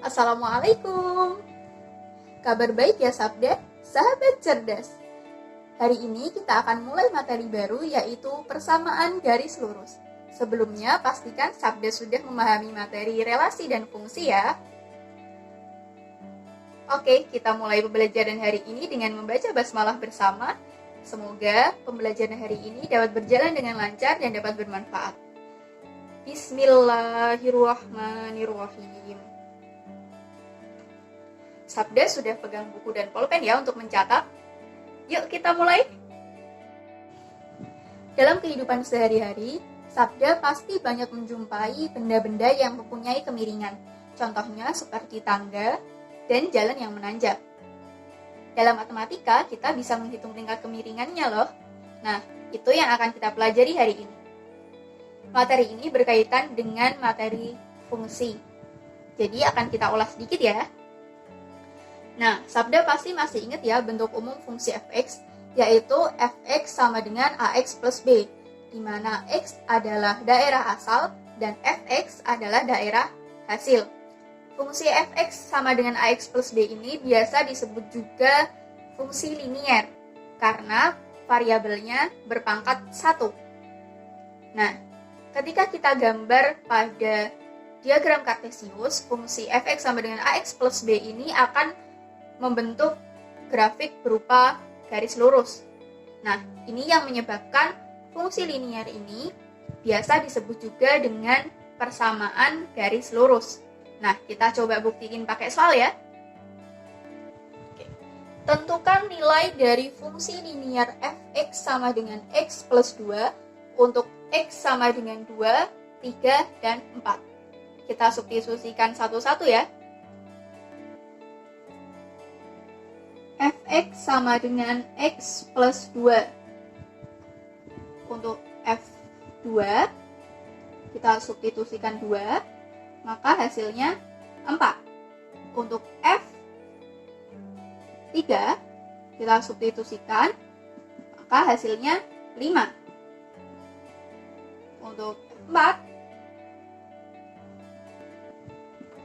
Assalamualaikum. Kabar baik ya Sabda, sahabat cerdas. Hari ini kita akan mulai materi baru yaitu persamaan garis lurus. Sebelumnya pastikan Sabda sudah memahami materi relasi dan fungsi ya. Oke, kita mulai pembelajaran hari ini dengan membaca basmalah bersama. Semoga pembelajaran hari ini dapat berjalan dengan lancar dan dapat bermanfaat. Bismillahirrahmanirrahim. Sabda sudah pegang buku dan pulpen ya untuk mencatat. Yuk kita mulai. Dalam kehidupan sehari-hari, Sabda pasti banyak menjumpai benda-benda yang mempunyai kemiringan. Contohnya seperti tangga dan jalan yang menanjak. Dalam matematika, kita bisa menghitung tingkat kemiringannya loh. Nah, itu yang akan kita pelajari hari ini. Materi ini berkaitan dengan materi fungsi. Jadi akan kita ulas sedikit ya. Nah, Sabda pasti masih ingat ya bentuk umum fungsi fx, yaitu fx sama dengan ax plus b, di mana x adalah daerah asal dan fx adalah daerah hasil. Fungsi fx sama dengan ax plus b ini biasa disebut juga fungsi linier, karena variabelnya berpangkat 1. Nah, ketika kita gambar pada diagram kartesius, fungsi fx sama dengan ax plus b ini akan membentuk grafik berupa garis lurus. Nah, ini yang menyebabkan fungsi linier ini biasa disebut juga dengan persamaan garis lurus. Nah, kita coba buktiin pakai soal ya. Oke. Tentukan nilai dari fungsi linier fx sama dengan x plus 2 untuk x sama dengan 2, 3, dan 4. Kita substitusikan satu-satu ya. Fx sama dengan x plus 2. Untuk F2 kita substitusikan 2, maka hasilnya 4. Untuk F3 kita substitusikan, maka hasilnya 5. Untuk F4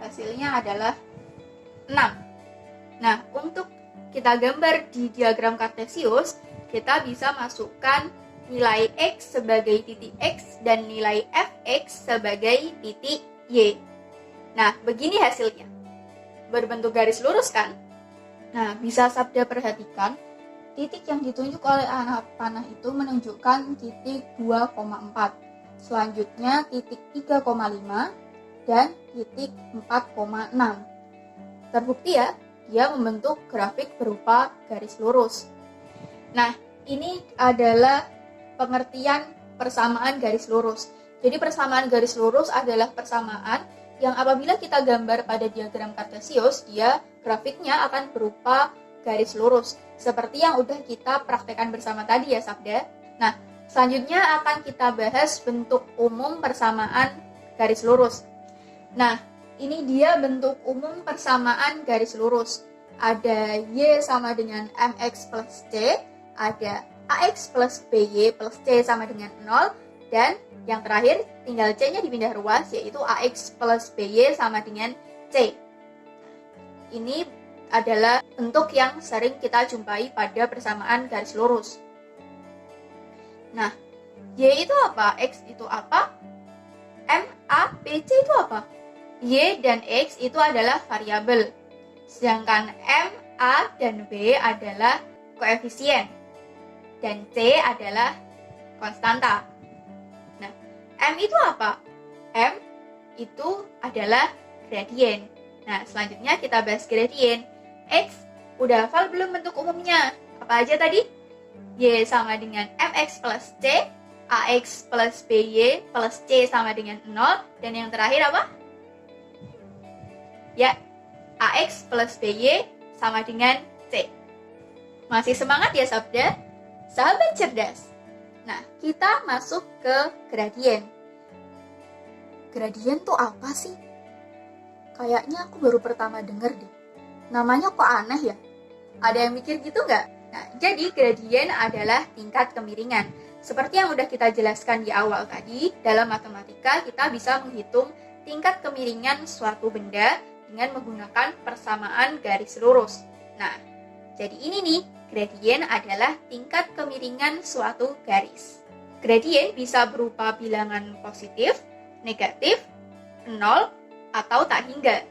hasilnya adalah 6. Nah, untuk kita gambar di diagram kartesius, kita bisa masukkan nilai x sebagai titik x dan nilai fx sebagai titik y. Nah, begini hasilnya. Berbentuk garis lurus kan? Nah, bisa Sabda perhatikan, titik yang ditunjuk oleh anak panah itu menunjukkan titik 2,4. Selanjutnya titik 3,5 dan titik 4,6. Terbukti ya, dia membentuk grafik berupa garis lurus. Nah, ini adalah pengertian persamaan garis lurus. Jadi persamaan garis lurus adalah persamaan yang apabila kita gambar pada diagram kartesius, dia grafiknya akan berupa garis lurus. Seperti yang udah kita praktekkan bersama tadi ya Sabda. Nah, selanjutnya akan kita bahas bentuk umum persamaan garis lurus. Nah, ini dia bentuk umum persamaan garis lurus. Ada Y sama dengan MX plus C, ada AX plus BY plus C sama dengan 0, dan yang terakhir tinggal C-nya dipindah ruas, yaitu AX plus BY sama dengan C. Ini adalah bentuk yang sering kita jumpai pada persamaan garis lurus. Nah, Y itu apa? X itu apa? M, A, B, C itu apa? Y dan X itu adalah variabel, sedangkan M, A, dan B adalah koefisien, dan C adalah konstanta. Nah, M itu apa? M itu adalah gradien. Nah, selanjutnya kita bahas gradien. X, udah hafal belum bentuk umumnya? Apa aja tadi? Y sama dengan MX plus C, AX plus BY plus C sama dengan 0, dan yang terakhir apa? Ya, AX plus BY sama dengan C. Masih semangat ya Sabda? Sahabat cerdas. Nah, kita masuk ke gradien. Gradien tuh apa sih? Kayaknya aku baru pertama denger deh. Namanya kok aneh ya? Ada yang mikir gitu nggak? Nah, jadi gradien adalah tingkat kemiringan. Seperti yang udah kita jelaskan di awal tadi, dalam matematika kita bisa menghitung tingkat kemiringan suatu benda dengan menggunakan persamaan garis lurus. Nah, jadi ini nih, gradien adalah tingkat kemiringan suatu garis. Gradien bisa berupa bilangan positif, negatif, 0, atau tak hingga.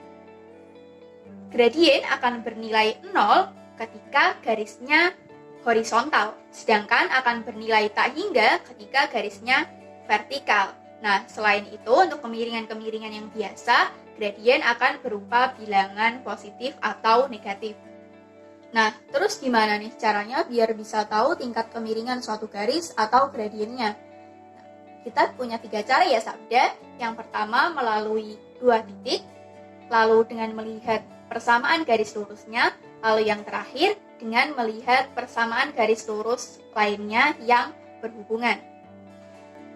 Gradien akan bernilai 0 ketika garisnya horizontal, sedangkan akan bernilai tak hingga ketika garisnya vertikal. Nah, selain itu, untuk kemiringan-kemiringan yang biasa, gradien akan berupa bilangan positif atau negatif. Nah, terus gimana nih caranya biar bisa tahu tingkat kemiringan suatu garis atau gradiennya? Kita punya 3 cara ya, Sabda. Yang pertama melalui 2 titik, lalu dengan melihat persamaan garis lurusnya, lalu yang terakhir dengan melihat persamaan garis lurus lainnya yang berhubungan.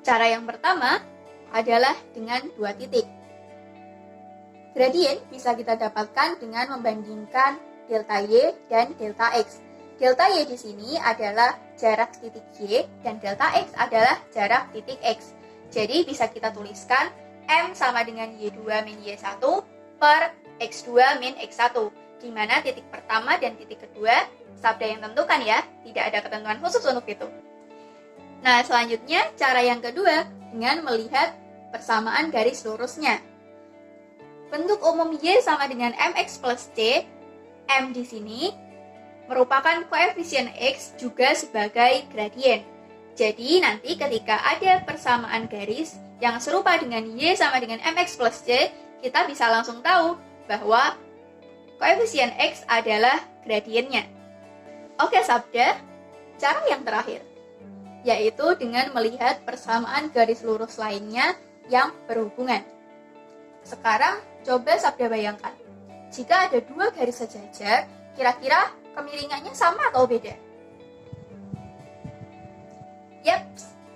Cara yang pertama adalah dengan 2 titik. Gradien bisa kita dapatkan dengan membandingkan delta Y dan delta X. Delta Y di sini adalah jarak titik Y dan delta X adalah jarak titik X. Jadi bisa kita tuliskan M sama dengan Y2 min Y1 per X2 min X1, di mana titik pertama dan titik kedua Sabda yang tentukan ya, tidak ada ketentuan khusus untuk itu. Nah, selanjutnya cara yang kedua dengan melihat persamaan garis lurusnya. Bentuk umum Y sama dengan MX plus C. M di sini merupakan koefisien X juga sebagai gradien. Jadi nanti ketika ada persamaan garis yang serupa dengan Y sama dengan MX plus C, kita bisa langsung tahu bahwa koefisien X adalah gradiennya. Oke Sabda, cara yang terakhir, yaitu dengan melihat persamaan garis lurus lainnya yang berhubungan. Sekarang coba Sabda bayangkan, jika ada 2 garis sejajar, kira-kira kemiringannya sama atau beda? Yap,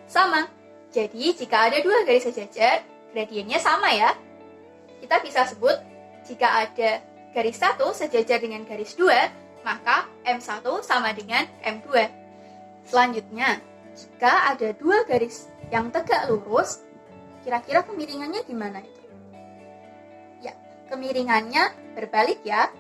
sama. Jadi jika ada 2 garis sejajar, gradiennya sama ya. Kita bisa sebut jika ada garis 1 sejajar dengan garis 2, maka M1 sama dengan M2. Selanjutnya, jika ada 2 garis yang tegak lurus, kira-kira kemiringannya gimana itu? Ya, kemiringannya berbalik ya.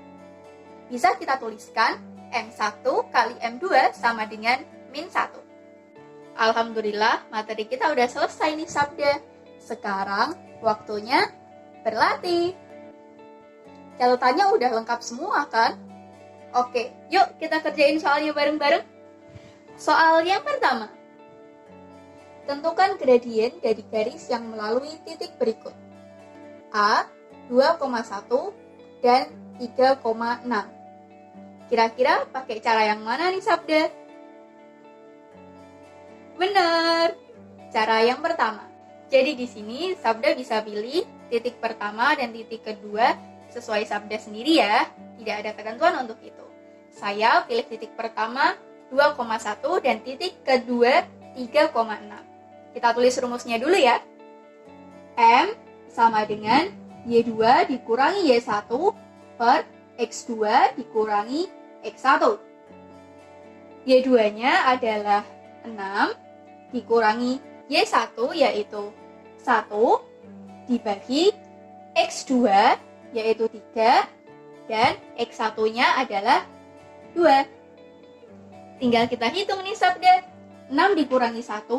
Bisa kita tuliskan M1 kali M2 sama dengan min 1. Alhamdulillah, materi kita udah selesai nih Sabda. Sekarang waktunya berlatih. Catatannya udah lengkap semua kan? Oke, yuk kita kerjain soalnya bareng-bareng. Soal yang pertama. Tentukan gradien dari garis yang melalui titik berikut. A, 2,1 dan 3,6. Kira-kira pakai cara yang mana nih Sabda? Benar, cara yang pertama. Jadi di sini Sabda bisa pilih titik pertama dan titik kedua sesuai Sabda sendiri ya. Tidak ada ketentuan untuk itu. Saya pilih titik pertama 2,1 dan titik kedua 3,6. Kita tulis rumusnya dulu ya. M sama dengan Y2 dikurangi Y1 per X2 dikurangi X1. Y2-nya adalah 6 dikurangi Y1 yaitu 1 dibagi X2 yaitu 3 dan X1-nya adalah 2. Tinggal kita hitung nih Sabda. 6 dikurangi 1,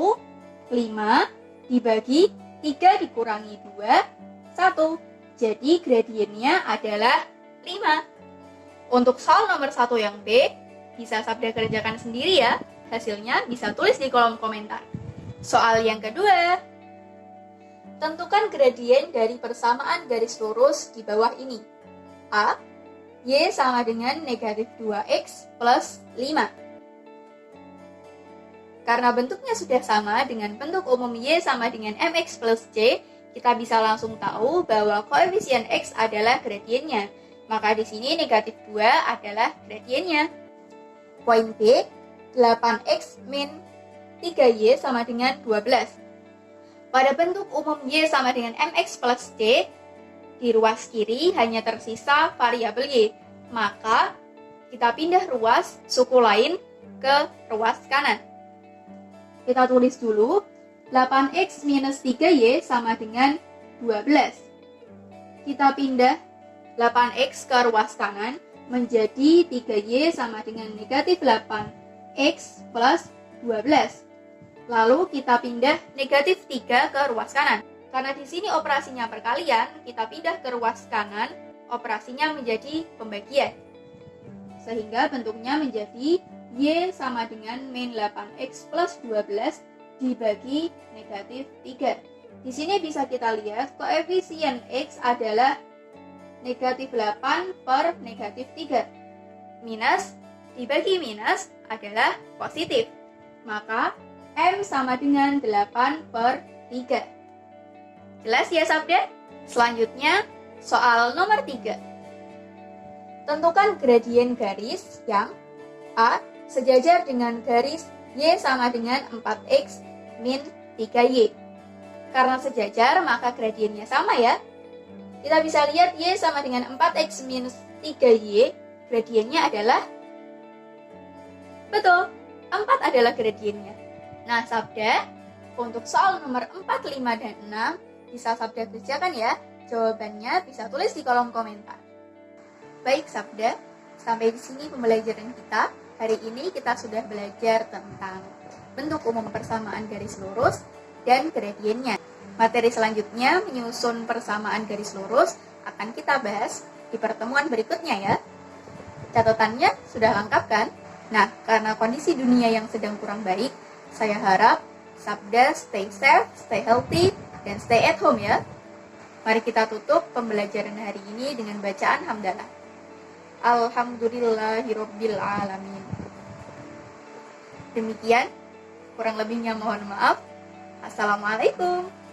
5 dibagi 3 dikurangi 2, 1. Jadi gradiennya adalah 5. Untuk soal nomor 1 yang B, bisa Sabda kerjakan sendiri ya. Hasilnya bisa tulis di kolom komentar. Soal yang kedua. Tentukan gradien dari persamaan garis lurus di bawah ini. A, Y sama dengan negatif 2X plus 5. Karena bentuknya sudah sama dengan bentuk umum Y sama dengan MX plus C, kita bisa langsung tahu bahwa koefisien X adalah gradiennya. Maka di sini negatif 2 adalah gradiennya. Poin B, 8X min 3Y sama dengan 12. Pada bentuk umum Y sama dengan MX plus C, di ruas kiri hanya tersisa variabel Y. Maka kita pindah ruas suku lain ke ruas kanan. Kita tulis dulu 8X minus 3Y sama dengan 12. Kita pindah 8x ke ruas kanan menjadi 3y sama dengan negatif 8x plus 12. Lalu kita pindah negatif 3 ke ruas kanan. Karena di sini operasinya perkalian, kita pindah ke ruas kanan, operasinya menjadi pembagian. Sehingga bentuknya menjadi y sama dengan min 8x plus 12 dibagi negatif 3. Di sini bisa kita lihat koefisien x adalah negatif 8 per negatif 3. Minus dibagi minus adalah positif. Maka M sama dengan 8 per 3. Jelas ya Sabda? Selanjutnya soal nomor 3. Tentukan gradien garis yang A sejajar dengan garis y sama dengan 4x min 3y. Karena sejajar maka gradiennya sama ya. Kita bisa lihat y sama dengan 4x minus 3y, gradiennya adalah, betul, 4 adalah gradiennya. Nah Sabda, untuk soal nomor 4, 5, dan 6 bisa Sabda kerjakan ya. Jawabannya bisa tulis di kolom komentar. Baik Sabda, sampai di sini pembelajaran kita. Hari ini kita sudah belajar tentang bentuk umum persamaan garis lurus dan gradiennya. Materi selanjutnya menyusun persamaan garis lurus akan kita bahas di pertemuan berikutnya ya. Catatannya sudah lengkap kan? Nah, karena kondisi dunia yang sedang kurang baik, saya harap Sabda stay safe, stay healthy, dan stay at home ya. Mari kita tutup pembelajaran hari ini dengan bacaan hamdalah. Alhamdulillahirabbil alamin. Demikian, kurang lebihnya mohon maaf. Assalamualaikum.